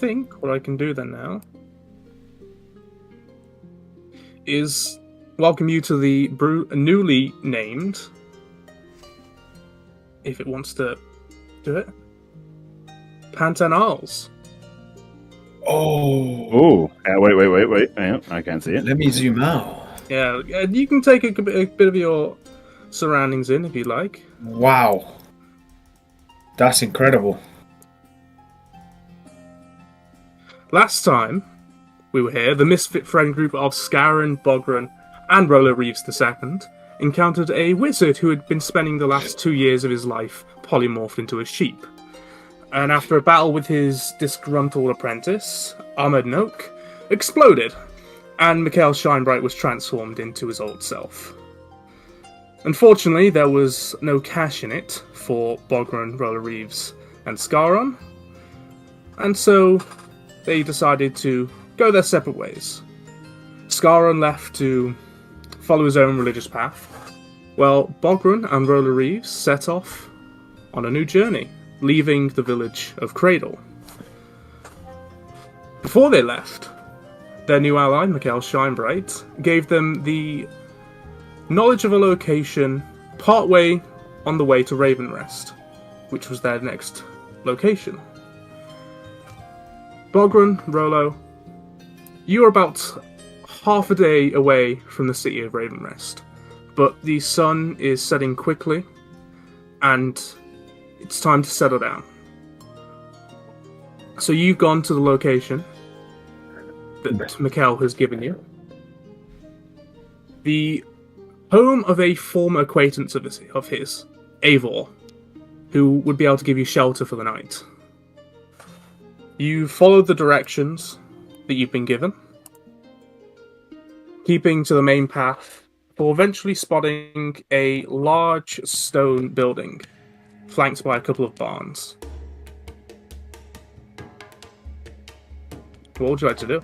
think what I can do then now is welcome you to the newly named, if it wants to do it, Pantanals. Oh. Wait. Hang on, I can't see it. Let me zoom out. Yeah, you can take a bit of your surroundings in if you like. Wow. That's incredible. Last time we were here, the misfit friend group of Scaran, Boghrun, and Rolo Reeves II encountered a wizard who had been spending the last 2 years of his life polymorphed into a sheep. And after a battle with his disgruntled apprentice, Ahmed Noak, exploded, and Mikhail Shinebright was transformed into his old self. Unfortunately, there was no cash in it for Boghrun, Rolo Reeves, and Scaron, and so they decided to go their separate ways. Scaron left to follow his own religious path, while Boghrun and Rolo Reeves set off on a new journey, leaving the village of Cradle. Before they left, their new ally, Mikhail Shinebright, gave them the knowledge of a location partway on the way to Ravenrest, which was their next location. Boghrun, Rolo, you are about half a day away from the city of Ravenrest, but the sun is setting quickly, and it's time to settle down. So you've gone to the location that Mikhail has given you. The home of a former acquaintance of his, Eivor, who would be able to give you shelter for the night. You followed the directions that you've been given, keeping to the main path, for eventually spotting a large stone building, flanked by a couple of barns. What would you like to do?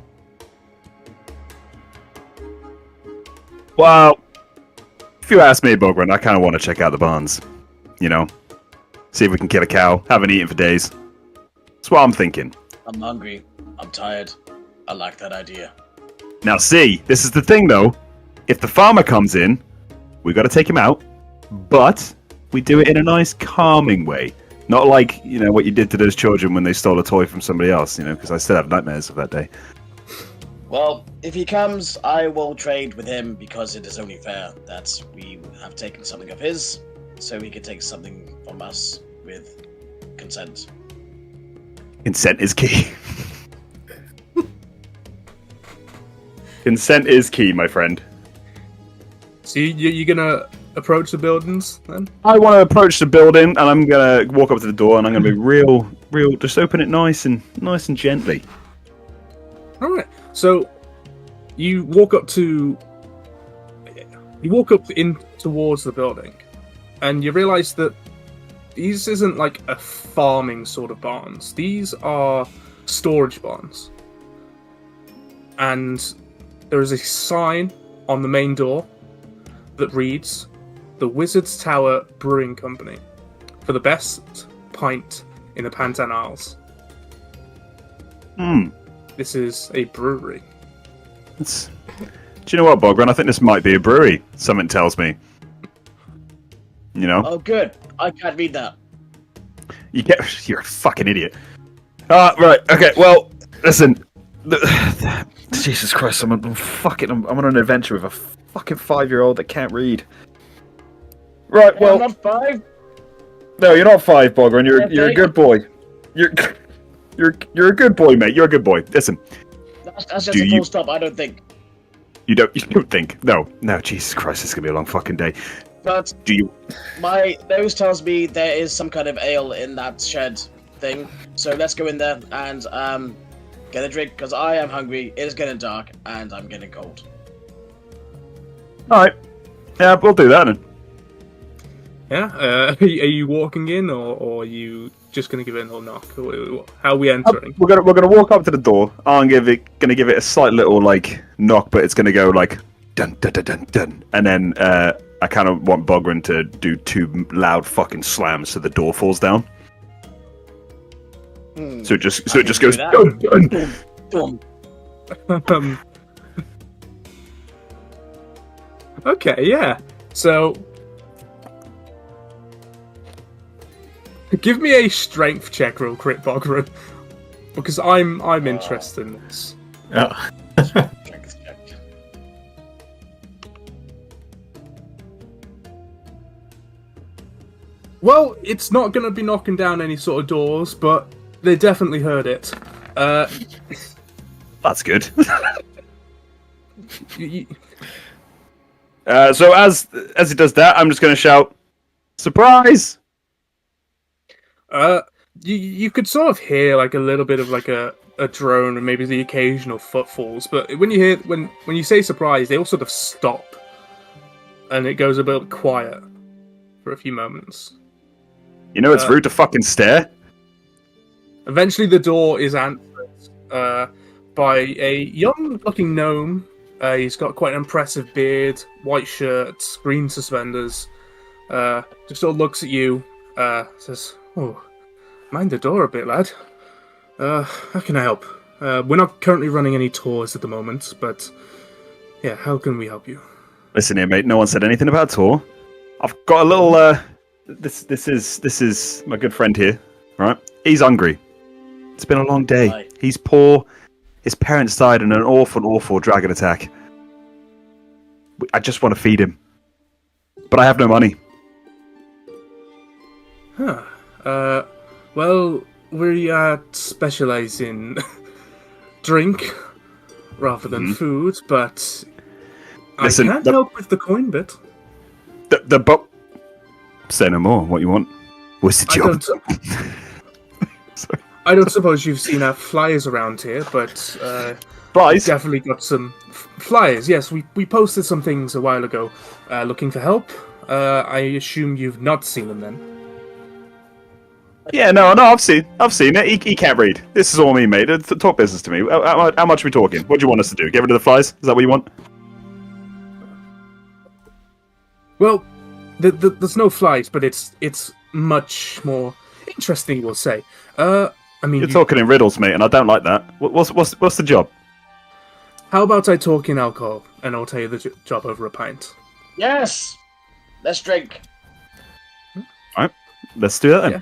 Well, if you ask me, Boghrun, I kind of want to check out the barns. You know, see if we can kill a cow. Haven't eaten for days. That's what I'm thinking. I'm hungry. I'm tired. I like that idea. Now, see, this is the thing, though. If the farmer comes in, we got to take him out, but we do it in a nice, calming way. Not like, you know, what you did to those children when they stole a toy from somebody else, you know, because I still have nightmares of that day. Well, if he comes, I will trade with him because it is only fair that we have taken something of his, so he can take something from us with consent. Consent is key. Consent is key, my friend. So you're gonna approach the buildings then? I want to approach the building, and I'm gonna walk up to the door, and I'm gonna be real. Just open it nice and gently. All right. So you walk up in towards the building, and you realise that these isn't like a farming sort of barns. These are storage barns, and there is a sign on the main door that reads, "The Wizard's Tower Brewing Company, for the best pint in the Pantanals." This is a brewery. Do you know what, Boghrun? I think this might be a brewery. Something tells me. You know? Oh, good. I can't read that. You're a fucking idiot. Right. Okay. Well, listen. Jesus Christ! I'm on an adventure with a fucking 5-year-old that can't read. Right. Well, I'm not 5. No, you're not 5, Boghrun. You're a good boy. You're a good boy, mate. You're a good boy. Listen. That's just a full stop. I don't think. You don't think? No. Jesus Christ! It's gonna be a long fucking day. But do you? My nose tells me there is some kind of ale in that shed thing. So let's go in there and get a drink because I am hungry. It is getting dark and I'm getting cold. All right. Yeah, we'll do that then. Yeah. Are you walking in, or are you just going to give it a little knock? How are we entering? We're gonna walk up to the door. I'm gonna give it a slight little like knock, but it's gonna go like dun dun dun dun dun, and then I kind of want Boghrun to do 2 loud fucking slams so the door falls down. So it just I can goes do that. dun, dun. Dum, dum. Okay, yeah. So, give me a strength check real quick, Boghrun, because I'm interested in this. Oh. Strength check. Well, it's not going to be knocking down any sort of doors, but they definitely heard it. That's good. Y- So as it does that, I'm just going to shout, "Surprise!" you could sort of hear like a little bit of like a drone and maybe the occasional footfalls, but when you say surprise, they all sort of stop, and it goes a bit quiet for a few moments. You know it's rude to fucking stare. Eventually, the door is answered by a young-looking gnome. He's got quite an impressive beard, white shirt, green suspenders. Just sort of looks at you, says, "Oh, mind the door a bit, lad. How can I help? We're not currently running any tours at the moment, but yeah, how can we help you?" Listen here, mate. No one said anything about a tour. I've got a little. This is my good friend here, right? He's hungry. It's been a long day. Right. He's poor. His parents died in an awful dragon attack. I just want to feed him, but I have no money. Huh. Well, we specialize in drink rather than food, but Listen, I can't help with the coin bit. The boat. Say no more. What you want? What's the job? I don't suppose you've seen our flyers around here, but Flies? we've definitely got some flyers. Yes, we posted some things a while ago looking for help. I assume you've not seen them then. Yeah, no, I've seen it. He can't read. This is all me, mate. Talk business to me. How much are we talking? What do you want us to do? Get rid of the flies? Is that what you want? Well, there's no flies, but it's much more interesting, we'll say. I mean, You're talking in riddles, mate, and I don't like that. What's the job? how about I talk in alcohol, and I'll tell you the job over a pint. Yes! Let's drink. Alright, let's do that then. Yeah.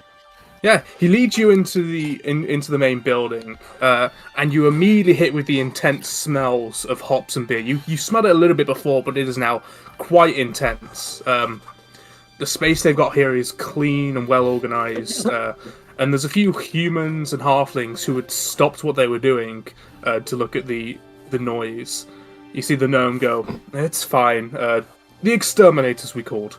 Yeah, he leads you into the main building, and you immediately hit with the intense smells of hops and beer. You smelled it a little bit before, but it is now quite intense. The space they've got here is clean and well organized, and there's a few humans and halflings who had stopped what they were doing to look at the noise. You see the gnome go, "It's fine. The exterminators, we called."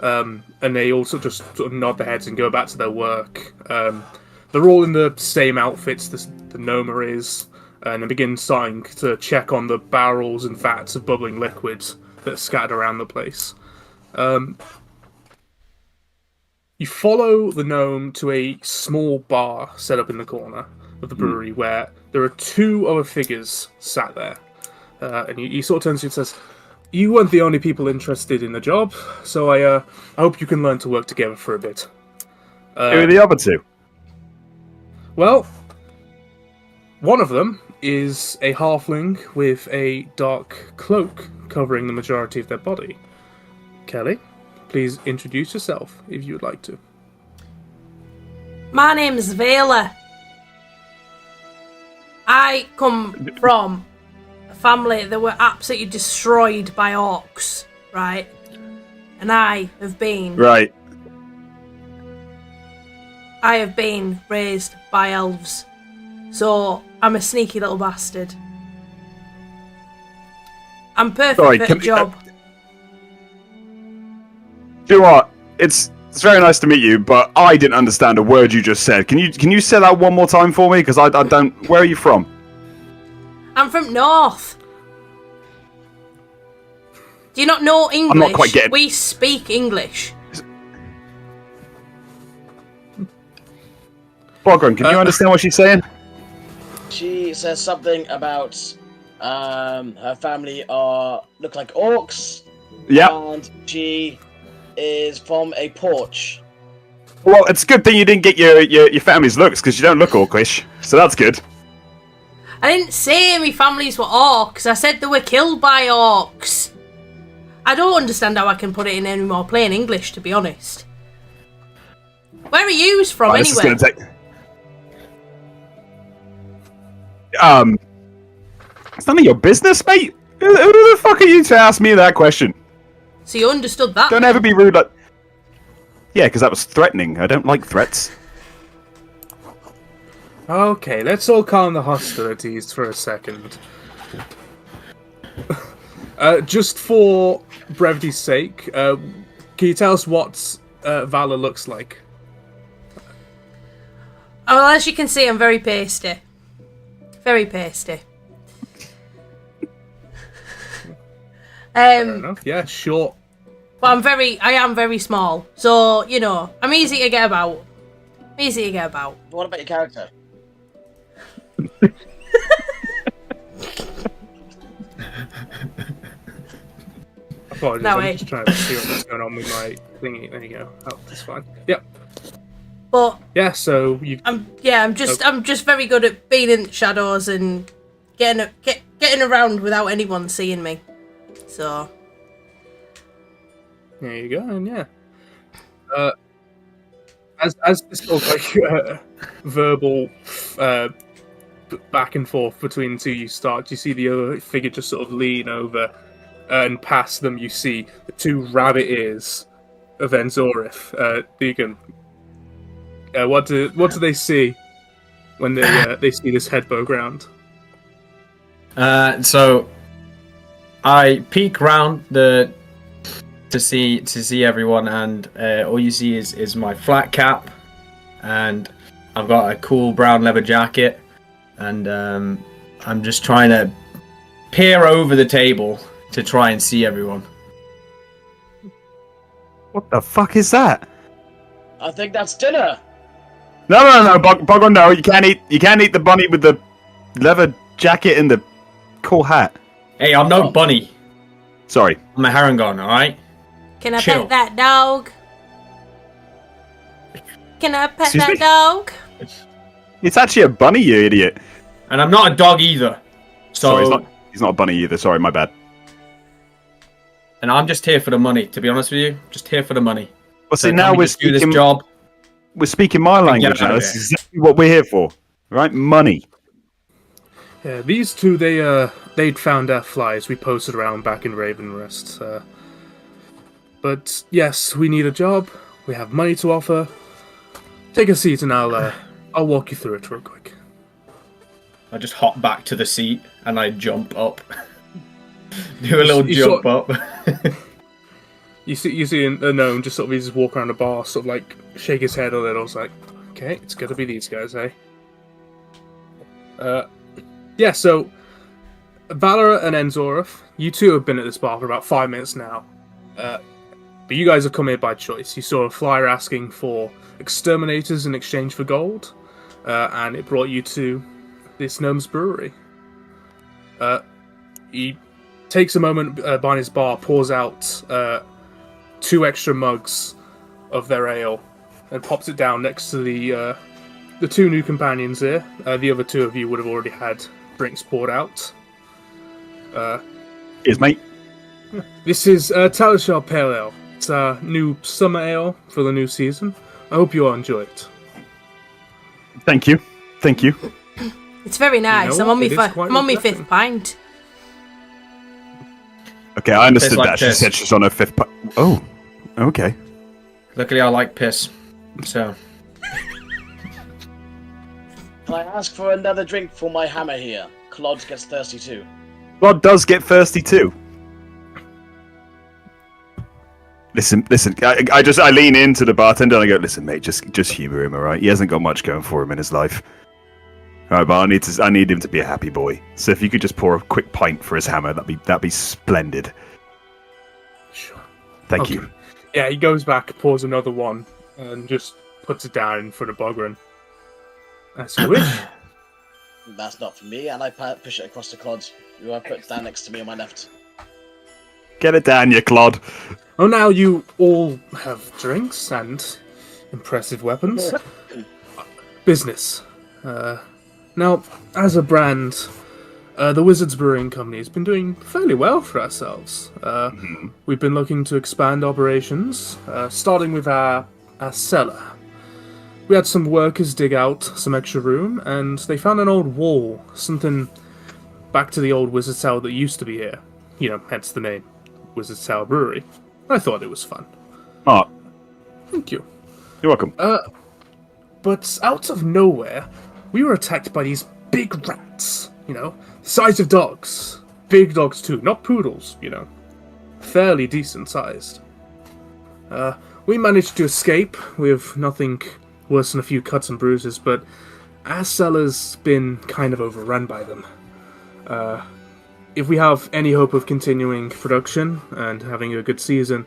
And they also just sort of nod their heads and go back to their work. They're all in the same outfits the gnomer is, and they begin starting to check on the barrels and vats of bubbling liquids that are scattered around the place. You follow the gnome to a small bar set up in the corner of the brewery where there are two other figures sat there. And he sort of turns to you and says, "You weren't the only people interested in the job, so I hope you can learn to work together for a bit." Who are the other two? Well, one of them is a halfling with a dark cloak covering the majority of their body. Kelly, please introduce yourself if you would like to. My name's Vala. I come from a family that were absolutely destroyed by orcs, right? And I have been raised by elves. So I'm a sneaky little bastard. I'm perfect for the job. Do you know what? It's very nice to meet you, but I didn't understand a word you just said. Can you say that one more time for me? Because I don't. Where are you from? I'm from North. Do you not know English? I'm not quite getting. We speak English. Boghrun, can you understand what she's saying? She says something about her family look like orcs. Yeah. And she is from a porch. Well, it's a good thing you didn't get your family's looks, because you don't look orcish, so that's good. I didn't say my families were orcs. I said they were killed by orcs. I don't understand how I can put it in any more plain English, to be honest. Where are you from, Right, anyway? This is gonna take... It's none of your business, mate. Who the fuck are you to ask me that question? So you understood that? Don't ever be rude like... Yeah, because that was threatening. I don't like threats. Okay, let's all calm the hostilities for a second. Just for brevity's sake, can you tell us what Vala looks like? Oh, well, as you can see, I'm very pasty. Very pasty. Fair enough. Yeah, short. But I am very small. So, you know, I'm easy to get about. What about your character? Apologies, No, I'm just trying to see what's going on with my thingy. There you go. Oh, that's fine. Yep. But Yeah, so you... I'm just very good at being in the shadows and getting around without anyone seeing me. So There you go, and yeah. As this sort of like verbal back and forth between the two you start, you see the other figure just sort of lean over, and past them you see the two rabbit ears of Enzorith. Deacon, what do they see when they see this head Boghrun? So I peek round to see everyone, and all you see is my flat cap, and I've got a cool brown leather jacket, and I'm just trying to peer over the table to try and see everyone. What the fuck is that? I think that's dinner. No, Boghrun, no, you can't eat the bunny with the leather jacket and the cool hat. Hey, I'm no bunny. Sorry. I'm a Harangon, alright? can I Chill. pet that dog? Can I pet Excuse that me? dog? It's actually a bunny, you idiot. And I'm not a dog either. So, Sorry, he's not a bunny either. Sorry, my bad. and I'm just here for the money, to be honest with you. Just here for the money. Well, see, So now can we we're just do this speaking, job. we're speaking my language get out now. of This here. is exactly what we're here for. Right? Money. Yeah, these two, they'd found our flies we posted around back in Ravenrest. But yes, we need a job. We have money to offer. Take a seat and I'll walk you through it real quick. I just hop back to the seat and I jump up. Do a little You jump sort- up. You see a gnome just sort of just walk around the bar, sort of like shake his head a little. It's like, okay, it's gonna be these guys, eh? Yeah. So, Valera and Enzorith, you two have been at this bar for about 5 minutes now. But you guys have come here by choice. You saw a flyer asking for exterminators in exchange for gold, and it brought you to this gnome's brewery. He takes a moment behind his bar, pours out 2 extra mugs of their ale, and pops it down next to the 2 new companions here. The other 2 of you would have already had drinks poured out. Here's mate. This is Talishar Pale Ale. It's our new summer ale for the new season. I hope you all enjoy it. Thank you. Thank you. It's very nice. know I'm on what? my It is quite I'm on my refreshing. 5th pint. Okay, I understood Tastes like that. She piss. said she's on her 5th. Oh, okay. Luckily, I like piss. So, Can I ask for another drink for my hammer here? Claude gets thirsty too. God does get thirsty too. Listen. I lean into the bartender and I go, listen, mate, just humour him, alright? He hasn't got much going for him in his life. Alright, but I need him to be a happy boy. So if you could just pour a quick pint for his hammer, that'd be splendid. Sure. Thank Okay. you. Yeah, he goes back, pours another one, and just puts it down in front of Boghrun. As you wish. That's not for me, and I push it across to Claude, who I put down next to me on my left. Get it down, you clod. Oh, now you all have drinks, and impressive weapons. Business. Now, as a brand, the Wizards Brewing Company has been doing fairly well for ourselves. We've been looking to expand operations, starting with our cellar. We had some workers dig out some extra room, and they found an old wall, something back to the old Wizard's Tower that used to be here. You know, hence the name, Wizard's Tower Brewery. I thought it was fun. Mark, Thank you. you're welcome. But out of nowhere, we were attacked by these big rats, you know, the size of dogs. Big dogs too, not poodles, you know. Fairly decent sized. We managed to escape with nothing worse than a few cuts and bruises, but our cellar's been kind of overrun by them. If we have any hope of continuing production and having a good season,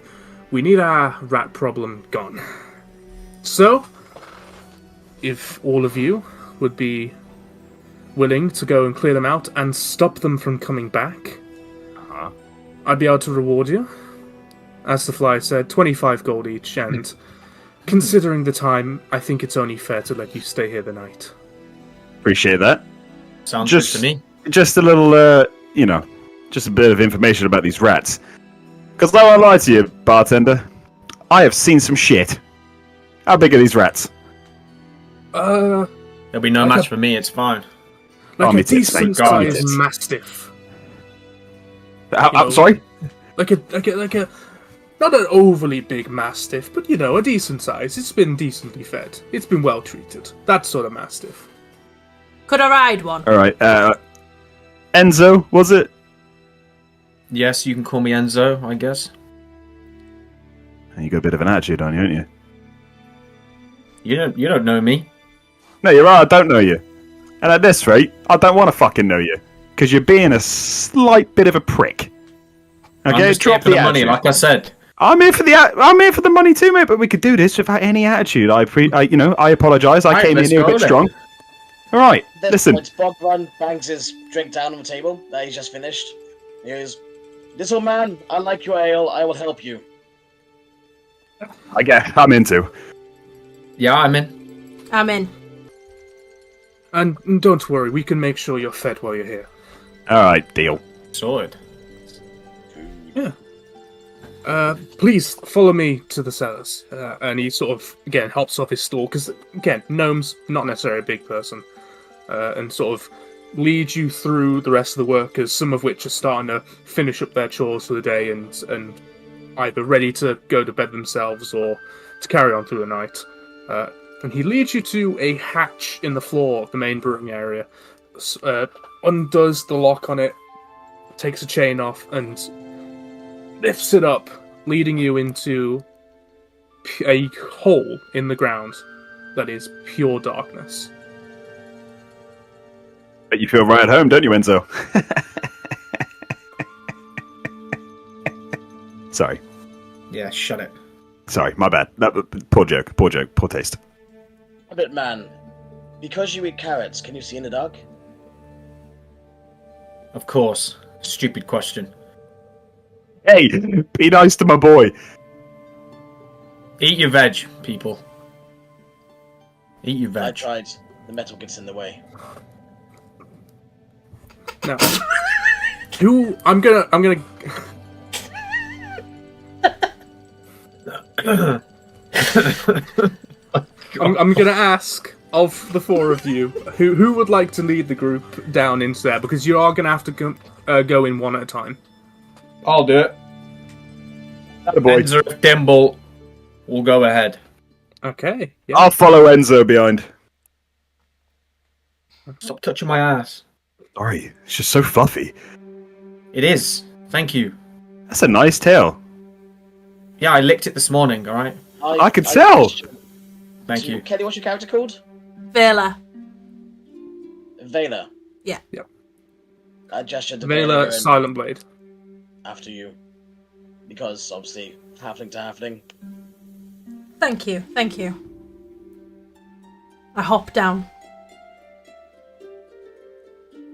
we need our rat problem gone. So, if all of you would be willing to go and clear them out and stop them from coming back, I'd be able to reward you. As the fly said, 25 gold each, and considering the time, I think it's only fair to let you stay here the night. Appreciate that. Sounds good to me. Just a little, just a bit of information about these rats. Because though I lie to you, bartender, I have seen some shit. How big are these rats? There'll be no Like match a- for me, it's fine. Like me a tits, mate. decent Go on, me sized tits. mastiff. I'm sorry? Like a not an overly big mastiff, but you know, a decent size. It's been decently fed. It's been well treated. That sort of mastiff. Could I ride one? Alright, Enzo, was it? Yes, you can call me Enzo, I guess. You got a bit of an attitude on you, don't you? You don't know me. No, you're right, I don't know you. And at this rate, I don't want to fucking know you. Because you're being a slight bit of a prick. I'm Okay, just here drop for the the money, attitude. like I said. I'm here for the money too, mate. But we could do this without any attitude. I apologise. I Right, came in let's here a go bit then. strong. All right, This listen. point, Boghrun bangs his drink down on the table that he's just finished. He goes, "Little man, I like your ale. I will help you." I get. I'm into. Yeah, I'm in. I'm in. And don't worry, we can make sure you're fed while you're here. All right, deal. Sorted. Please follow me to the cellars. And he sort of, again, hops off his stool, because, again, gnome's not necessarily a big person. And sort of leads you through the rest of the workers, some of which are starting to finish up their chores for the day and either ready to go to bed themselves or to carry on through the night. And he leads you to a hatch in the floor of the main brewing area, undoes the lock on it, takes a chain off, and lifts it up, leading you into a hole in the ground that is pure darkness. But you feel right at home, don't you, Enzo? Sorry. Yeah, shut it. Sorry, my bad. Poor joke, poor taste. Rabbit man, because you eat carrots, can you see in the dark? Of course. Stupid question. Hey, be nice to my boy. Eat your veg, people. Eat your I veg. tried. The metal gets in the way. Now, I'm gonna. I'm gonna ask of the four of you who would like to lead the group down into there, because you are gonna have to go in one at a time. I'll do it. Boy. Enzorith Dimble will go ahead. Okay. Yeah. I'll follow Enzo behind. Stop touching my ass. Sorry, it's just so fluffy. It is. Thank you. That's a nice tail. Yeah, I licked it this morning, alright? I could tell. Thank you. Kelly, what's your character called? Vela. Vela. Yeah. Yep. I gestured to Vala Vela SIlentblade. after you. Because, obviously, halfling to halfling. Thank you. Thank you. I hop down.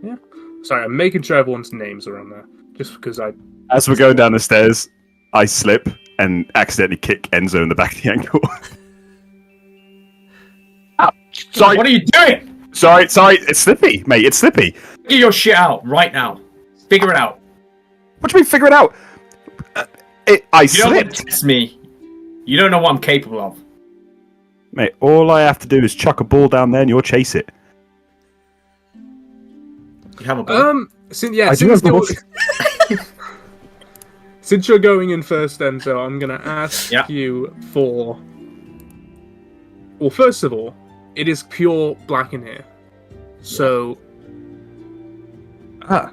Yeah. Sorry, I'm making sure everyone's names are on there, just because I. As we're going down the stairs, I slip and accidentally kick Enzo in the back of the ankle. Sorry. What are you doing? Sorry. It's slippy, mate. It's slippy. Get your shit out right now. Figure it out. What do you mean figure it out? I You don't want slipped. to test me. You don't know what I'm capable of. Mate, all I have to do is chuck a ball down there and you'll chase it. You have a ball. Since, yeah, I do since, have balls. since you're going in first, Enzo, I'm going to ask Yeah. you for... Well, first of all, it is pure black in here. So... I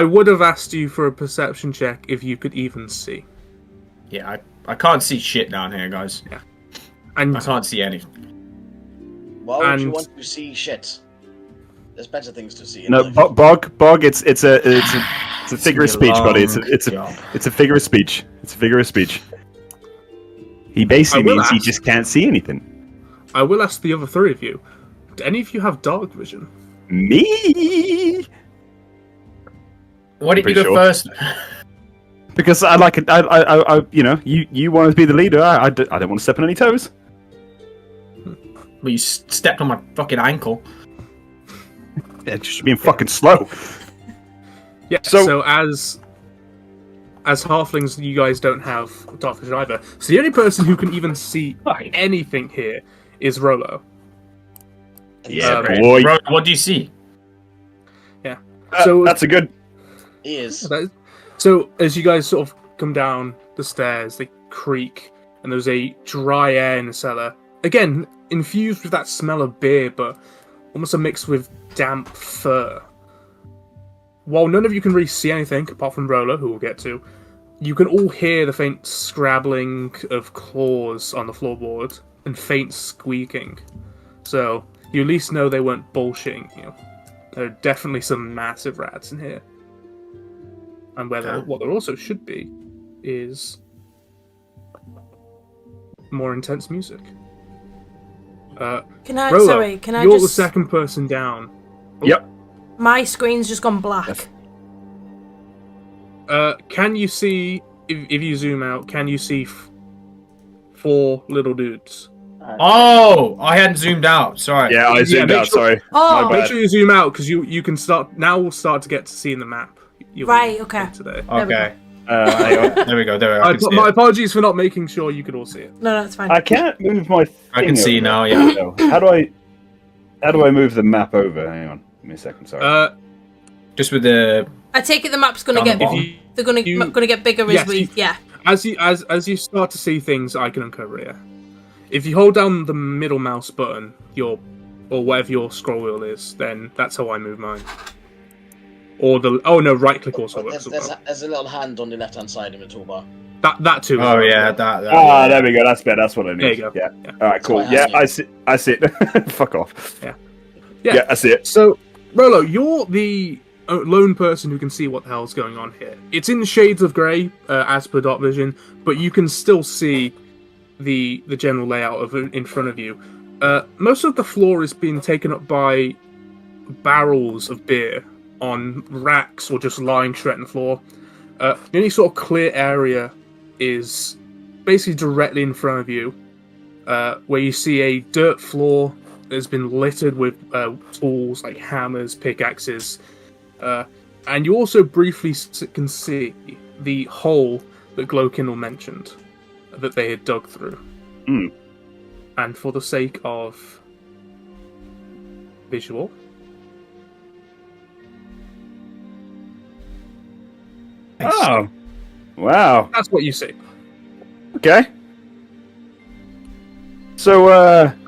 would have asked you for a perception check if you could even see. Yeah, I can't see shit down here, guys. And I can't see anything. Why would you And- want to see shit? There's better things to see. In No, life. Bog. It's a figure of speech, buddy. It's a Job. figure of speech. It's a figure of speech. He basically I will means he ask. just can't see anything. I will ask the other three of you. Do any of you have dark vision? Me, Why didn't you Pretty go sure. first? because I like it. I you know, you want to be the leader. I don't want to step on any toes. Well, you stepped on my fucking ankle. Yeah, just being fucking slow. Yeah. So- So as halflings, you guys don't have dark vision either. So the only person who can even see anything here is Rolo. Yeah, Okay. boy. Bro, what do you see? So- that's a good. He is. So as you guys sort of come down the stairs, they creak, and there's a dry air in the cellar. Again, infused with that smell of beer, but almost a mix with damp fur. While none of you can really see anything, apart from Rolo, who we'll get to, you can all hear the faint scrabbling of claws on the floorboard and faint squeaking. So you at least know they weren't bullshitting you. There are definitely some massive rats in here. And what there also should be is more intense music. Can I? Rolo, Sorry, can I you're just? the second person down. Yep. My screen's just gone black. Can you see, if you zoom out, can you see four little dudes? Oh, I hadn't zoomed out. Sorry. Yeah, I zoomed make out. sure- Sorry. Oh, My bad. Make sure you zoom out, because you can start, now we'll start to get to see in the map. You'll Right, okay. Today. Okay. Hang on. There we go. There we go. I can see My it. apologies for not making sure you could all see it. no, that's fine. I can't move my. I can thing see over. now, yeah. No. How do I move the map over? Hang on. Give me a second. Sorry. Just with the. I take it the map's gonna Down get the bottom. they're gonna you- get bigger Yes, as we you- As you start to see things, I can uncover it. If you hold down the middle mouse button, or whatever your scroll wheel is, then that's how I move mine. Or right click also works. There's a little hand on the left hand side of the toolbar. That too. Oh yeah, that. There we go. That's better. That's what I need. There you go. Yeah. Yeah. All right. Cool. Quite Yeah, handy. I see it. Fuck off. Yeah. Yeah, I see it. So, Rolo, you're the lone person who can see what the hell's going on here. It's in shades of grey, as per dark vision, but you can still see the general layout of it in front of you. Most of the floor is being taken up by barrels of beer on racks or just lying straight on the floor. The only sort of clear area is basically directly in front of you, where you see a dirt floor that has been littered with tools like hammers, pickaxes, and you also briefly can see the hole that Glowkindle mentioned that they had dug through. Mm. And for the sake of visual, Oh. Wow. that's what you see. Okay. So,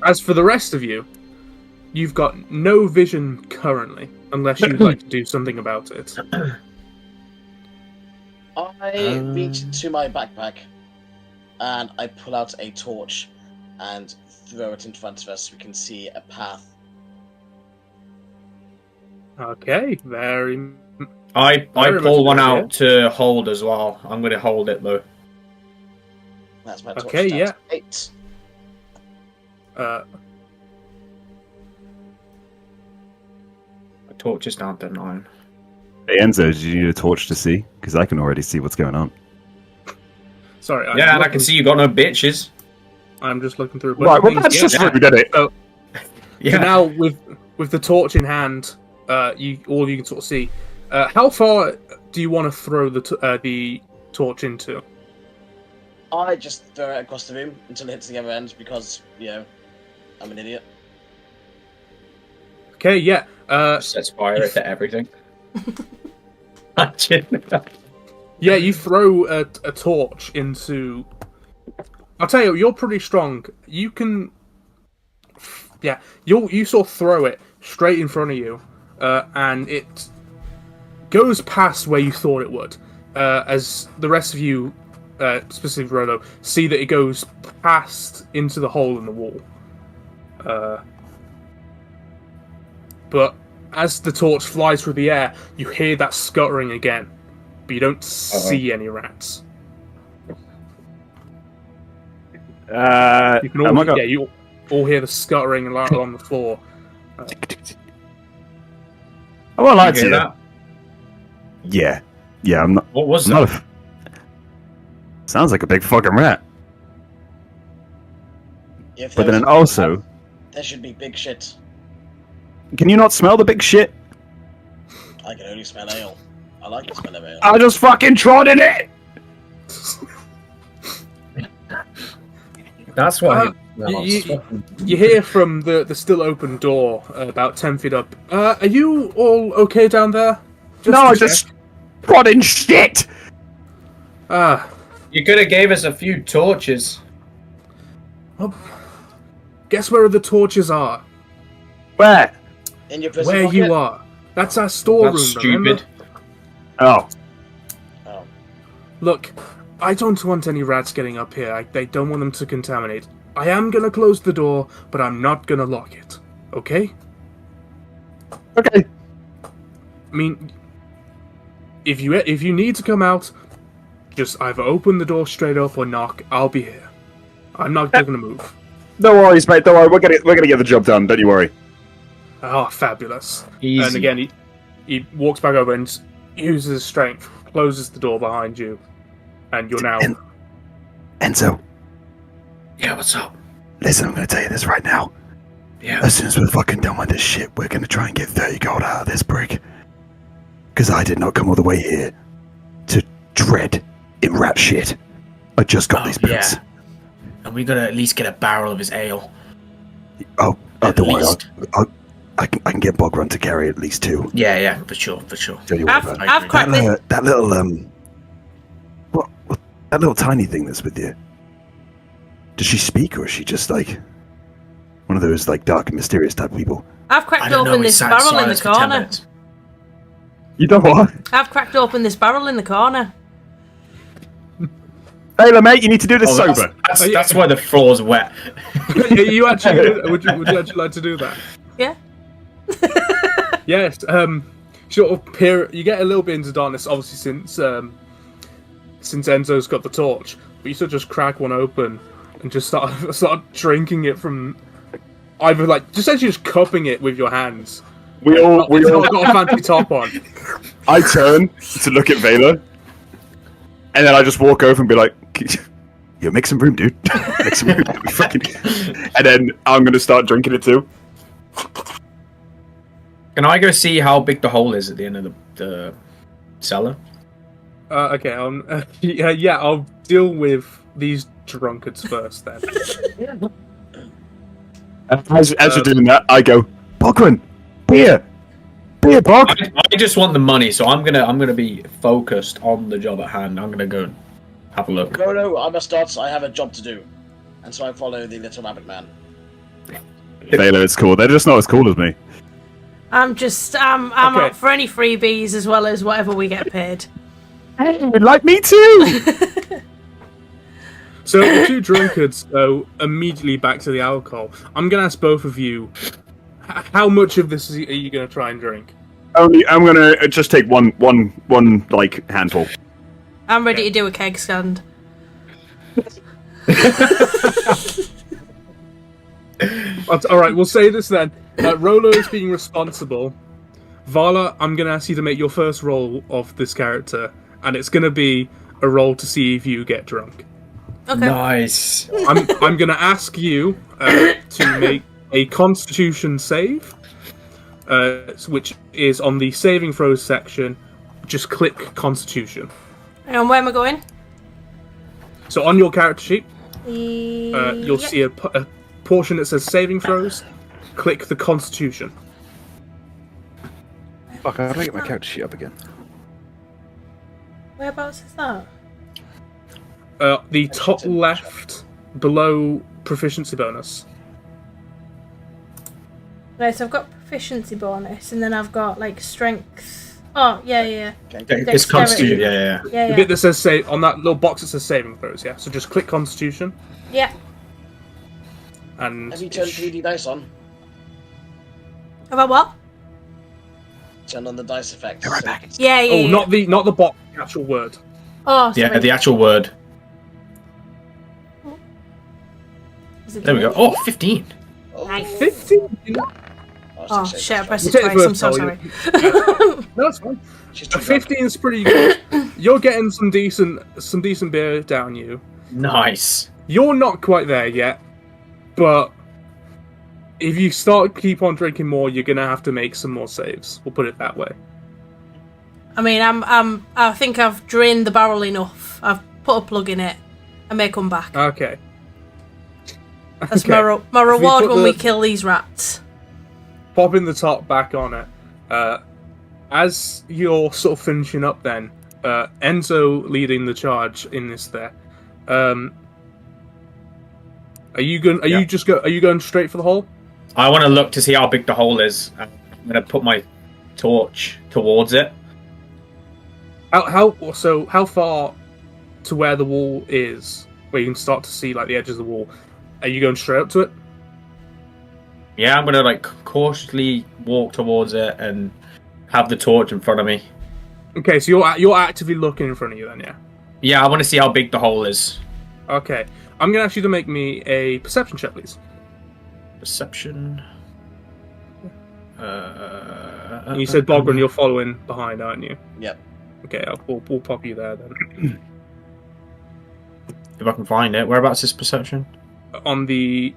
As for the rest of you, you've got no vision currently, unless you'd like to do something about it. I reach into my backpack and I pull out a torch and throw it in front of us so we can see a path. Okay, very. I Very pull much one a good out to hold as well. I'm going to hold it though. That's my torch. Okay, That's yeah. 8. My torch is down to 9. hey Enzo, do you need a torch to see? Because I can already see what's going on. Sorry. Yeah, and I can see you got no bitches. I'm just looking through. Right, well, that's just rude, isn't it? So Yeah. now, with the torch in hand, all you can sort of see. How far do you want to throw the torch into? I just throw it across the room until it hits the other end because, I'm an idiot. Okay, yeah. Sets fire to everything. Imagine. Yeah, you throw a torch into... I'll tell you, you're pretty strong. You can... Yeah, you sort of throw it straight in front of you, and it goes past where you thought it would. As the rest of you, specifically Rolo, see that it goes past into the hole in the wall. But as the torch flies through the air, you hear that scuttering again, but you don't see any rats. You can all, you all hear the scuttering along the floor. I won't lie You to hear you. that? Yeah, I'm not. What was I'm that? not sounds like a big fucking rat. If But there then was a- also, there should be big shit. can you not smell the big shit? I can only smell ale. I like the smell of ale. I just fucking trod in it. That's what. You hear from the still open door about 10 feet up. Are you all okay down there? No, I to check. just trod in shit. You could have gave us a few torches. Well, guess where the torches are? Where? In your prison Where pocket? you are. That's our storeroom. That's remember? stupid. Oh, Oh. Look, I don't want any rats getting up here. I don't want them to contaminate. I am gonna close the door, but I'm not gonna lock it. Okay? okay. I mean, if you need to come out, just either open the door straight up or knock. I'll be here. I'm not gonna move. No worries, mate. Don't worry. We're gonna get the job done. Don't you worry. Oh, fabulous. Easy. And again, he walks back over and uses his strength, closes the door behind you, and you're now... Enzo, Yeah, what's up? listen. I'm gonna tell you this right now. Yeah. As soon as we're fucking done with this shit, we're gonna try and get 30 gold out of this brick. Because I did not come all the way here to dread in rat shit. I just got these boots. Yeah. And we gotta at least get a barrel of his ale. Oh, At don't worry. least. I can get Boghrun to carry at least 2. Yeah, for sure. Tell you what, I've man. I've cracked it. That little what that little tiny thing that's with you. Does she speak, or is she just like one of those like dark and mysterious type people? I've I cracked don't know. open We this sat barrel in the silence for 10 corner. minutes. You know what? I've cracked open this barrel in the corner. Taylor, mate, you need to do this Oh, sober. That's why the floor's wet. you actually would you actually like to do that? Yeah. Yes. Sort of peer. You get a little bit into darkness, obviously, since Enzo's got the torch. But you sort of just crack one open and just start drinking it from either like just essentially just cupping it with your hands. We all It's not got a fancy top on. I turn to look at Vela, and then I just walk over and be like, "Yo, make some room, dude. Make some room." And then I'm gonna start drinking it too. Can I go see how big the hole is at the end of the cellar? Okay. Yeah. I'll deal with these drunkards first then. As you're doing that, I go, Boghrun, beer, Bog. I just want the money, so I'm gonna be focused on the job at hand. I'm gonna go and have a look. No, I must not. I have a job to do. And so I follow the little rabbit man. Vela, it's cool. They're just not as cool as me. I'm Okay. up for any freebies as well as whatever we get paid. Hey, like me too. So the two drunkards go immediately back to the alcohol. I'm gonna ask both of you, how much of this are you gonna try and drink? I'm gonna just take one like handful. I'm ready to do a keg stand. All right, we'll say this then. Rolo is being responsible. Vala, I'm gonna ask you to make your first roll of this character, and it's gonna be a roll to see if you get drunk. Okay. Nice. I'm going to ask you to make a Constitution save, which is on the saving throws section. Just click Constitution. And where am I going? So on your character sheet, you'll Yep. see a portion that says saving throws. Click the Constitution. Fuck, how do I get my character sheet up again? Whereabouts is that? The top left, below proficiency bonus. Right, so I've got proficiency bonus, and then I've got like strength. Oh, yeah. Okay. It's Constitution. Yeah. Yeah. The bit that says save on that little box that says saving throws. Yeah. So just click Constitution Yeah. and. Have you turned 3D dice on? About what? Turn on the dice effects. Right back. Yeah. Oh, not the box. The actual word. Oh, sorry. Yeah, the actual word. Is it There we go. Oh, 15. Nice. 15. Oh shit! I pressed it Take the twice. I'm first so roll, sorry. No, it's fine. She's A too drunk. 15 is pretty good. You're getting some decent beer down you. Nice. You're not quite there yet, but if you keep on drinking more, you're gonna have to make some more saves. We'll put it that way. I mean, I think I've drained the barrel enough. I've put a plug in it. I may come back. Okay. That's Okay. my reward put when the- we kill these rats. Popping the top back on it. As you're sort of finishing up, then Enzo leading the charge in this. There, are you going? Are you going straight for the hole? I want to look to see how big the hole is. I'm gonna put my torch towards it. How far to where the wall is, where you can start to see like the edges of the wall? Are you going straight up to it? Yeah, I'm gonna like cautiously walk towards it and have the torch in front of me. Okay, so you're actively looking in front of you then, yeah. Yeah, I want to see how big the hole is. Okay, I'm gonna ask you to make me a perception check, please. Perception. And you said Boghrun, you're following behind, aren't you? Yep. Okay, we'll pop you there then. If I can find it. Whereabouts is perception? On the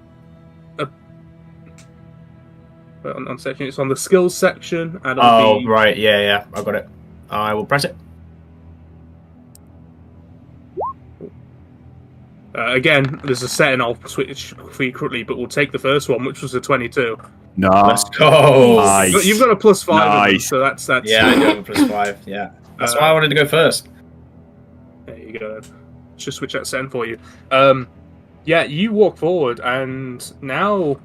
on section, it's on the skills section and on Oh, the right. Yeah. I got it. I will press it. again. There's a setting I'll switch for you quickly, but we'll take the first one, which was a 22. No. Let's go. Nice. But you've got a +5, in them, Nice. so that's Yeah, I do have a +5. Yeah. That's why I wanted to go first. There you go. Let's just switch that setting for you. Yeah, you walk forward, and now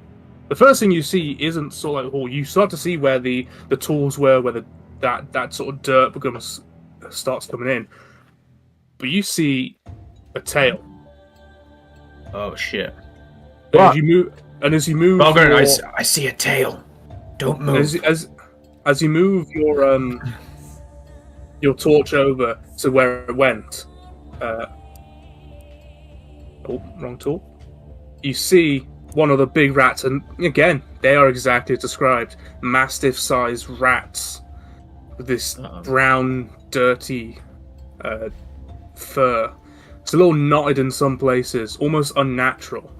the first thing you see isn't sort of like a hall. You start to see where the tools were, where that sort of dirt starts coming in. But you see a tail. Oh shit. And What? as you move, Boghrun, your- I see a tail. Don't move. as you move your torch over to where it went. Wrong tool. You see one of the big rats, and again, they are exactly as described. Mastiff-sized rats with this brown, dirty fur. It's a little knotted in some places, almost unnatural.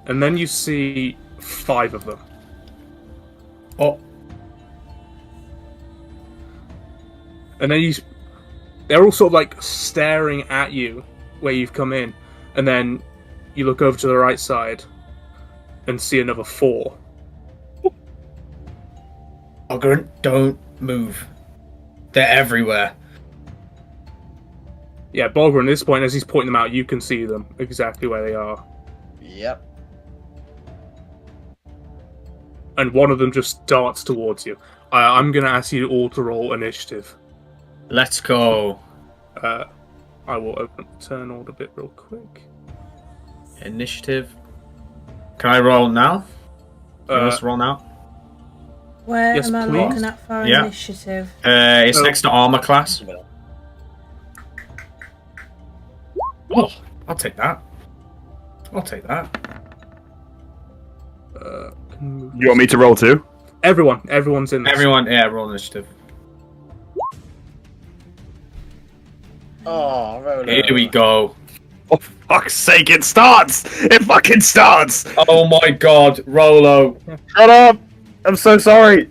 And then you see 5 of them. Oh, And then they're all sort of like staring at you where you've come in. And then you look over to the right side and see another 4. Boghrun, don't move. They're everywhere. Yeah, Boghrun, at this point, as he's pointing them out, you can see them exactly where they are. Yep. And one of them just darts towards you. I'm going to ask you all to roll initiative. Let's go. I will open up the turn order bit real quick. Initiative. Can I roll now? Let's roll now. Where Yes, am I please. looking at for Yeah. initiative? It's Oh. next to armor class. Oh, I'll take that. You want me to roll too? Everyone's in this. Everyone, yeah, roll initiative. Oh, Rolo. Here we go. For fuck's sake, it starts! It fucking starts! Oh my god, Rolo. Shut up! I'm so sorry.